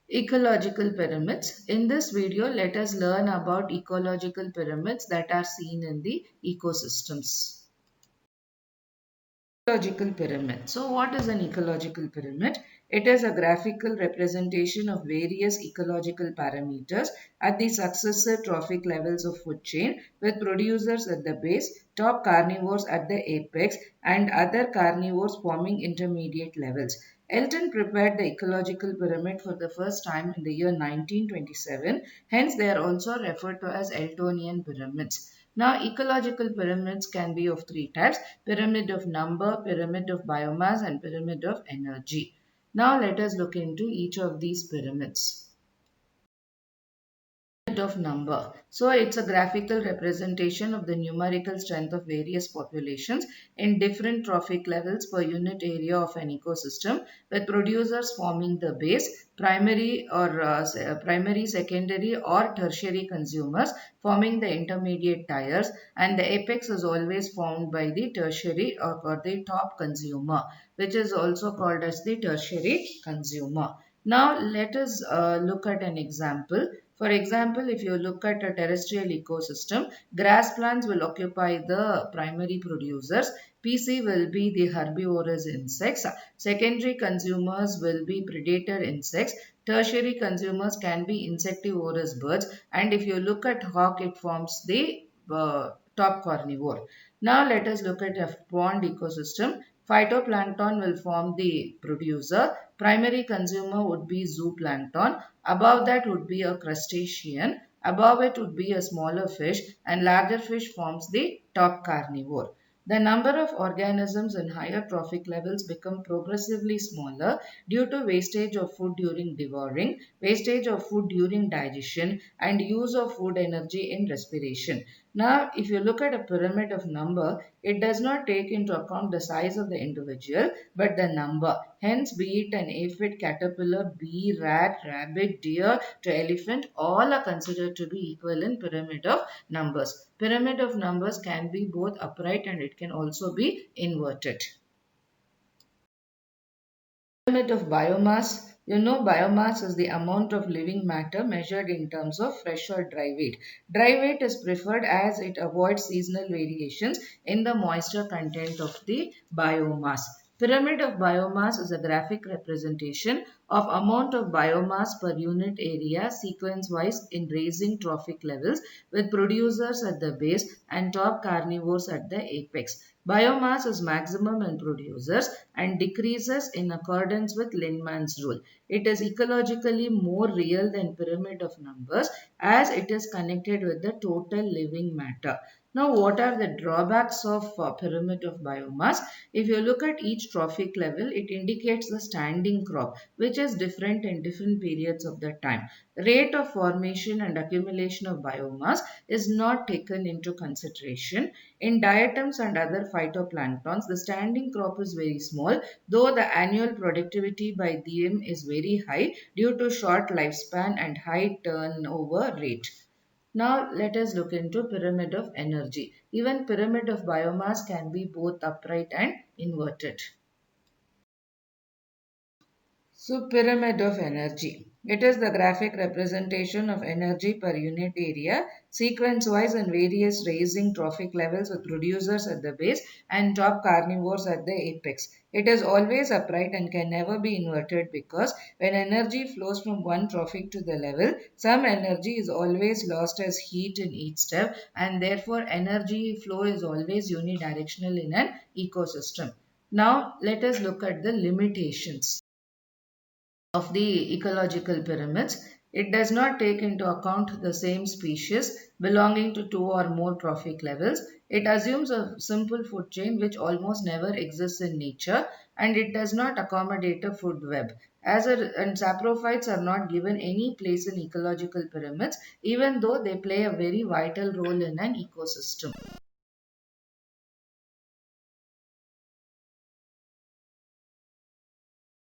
Ecological pyramids. In this video, let us learn about ecological pyramids that are seen in the ecosystems. Ecological pyramid. So what is an ecological pyramid? It is a graphical representation of various ecological parameters at the successive trophic levels of food chain, with producers at the base, top carnivores at the apex, and other carnivores forming intermediate levels. Elton prepared the ecological pyramid for the first time in the year 1927, hence they are also referred to as Eltonian pyramids. Now, ecological pyramids can be of three types: pyramid of number, pyramid of biomass, and pyramid of energy. Now, let us look into each of these pyramids. Of number. So it's a graphical representation of the numerical strength of various populations in different trophic levels per unit area of an ecosystem, with producers forming the base, primary, secondary or tertiary consumers forming the intermediate tiers, and the apex is always formed by the tertiary or the top consumer, which is also called as the tertiary consumer. Now let us look at an example. For example, if you look at a terrestrial ecosystem, grass plants will occupy the primary producers. PC will be the herbivorous insects. Secondary consumers will be predator insects. Tertiary consumers can be insectivorous birds. And if you look at hawk, it forms the top carnivore. Now let us look at a pond ecosystem. Phytoplankton will form the producer. Primary consumer would be zooplankton. Above that would be a crustacean. Above it would be a smaller fish, and larger fish forms the top carnivore. The number of organisms in higher trophic levels become progressively smaller due to wastage of food during devouring, wastage of food during digestion, and use of food energy in respiration. Now, if you look at a pyramid of number, it does not take into account the size of the individual, but the number. Hence, be it an aphid, caterpillar, bee, rat, rabbit, deer to elephant, all are considered to be equal in pyramid of numbers. Pyramid of numbers can be both upright and it can also be inverted. Pyramid of biomass. You know, biomass is the amount of living matter measured in terms of fresh or dry weight. Dry weight is preferred as it avoids seasonal variations in the moisture content of the biomass. Pyramid of biomass is a graphic representation of amount of biomass per unit area sequence-wise in raising trophic levels, with producers at the base and top carnivores at the apex. Biomass is maximum in producers and decreases in accordance with Lindman's rule. It is ecologically more real than pyramid of numbers as it is connected with the total living matter. Now, what are the drawbacks of pyramid of biomass? If you look at each trophic level, it indicates the standing crop, which is different in different periods of the time. Rate of formation and accumulation of biomass is not taken into consideration. In diatoms and other phytoplanktons, the standing crop is very small, though the annual productivity by them is very high due to short lifespan and high turnover rate. Now let us look into pyramid of energy. Even pyramid of biomass can be both upright and inverted. So pyramid of energy. It is the graphic representation of energy per unit area, sequence-wise in various raising trophic levels with producers at the base and top carnivores at the apex. It is always upright and can never be inverted because when energy flows from one trophic to the level, some energy is always lost as heat in each step, and therefore energy flow is always unidirectional in an ecosystem. Now let us look at the limitations of the ecological pyramids. It does not take into account the same species belonging to two or more trophic levels. It assumes a simple food chain which almost never exists in nature, and it does not accommodate a food web. And saprophytes are not given any place in ecological pyramids, even though they play a very vital role in an ecosystem.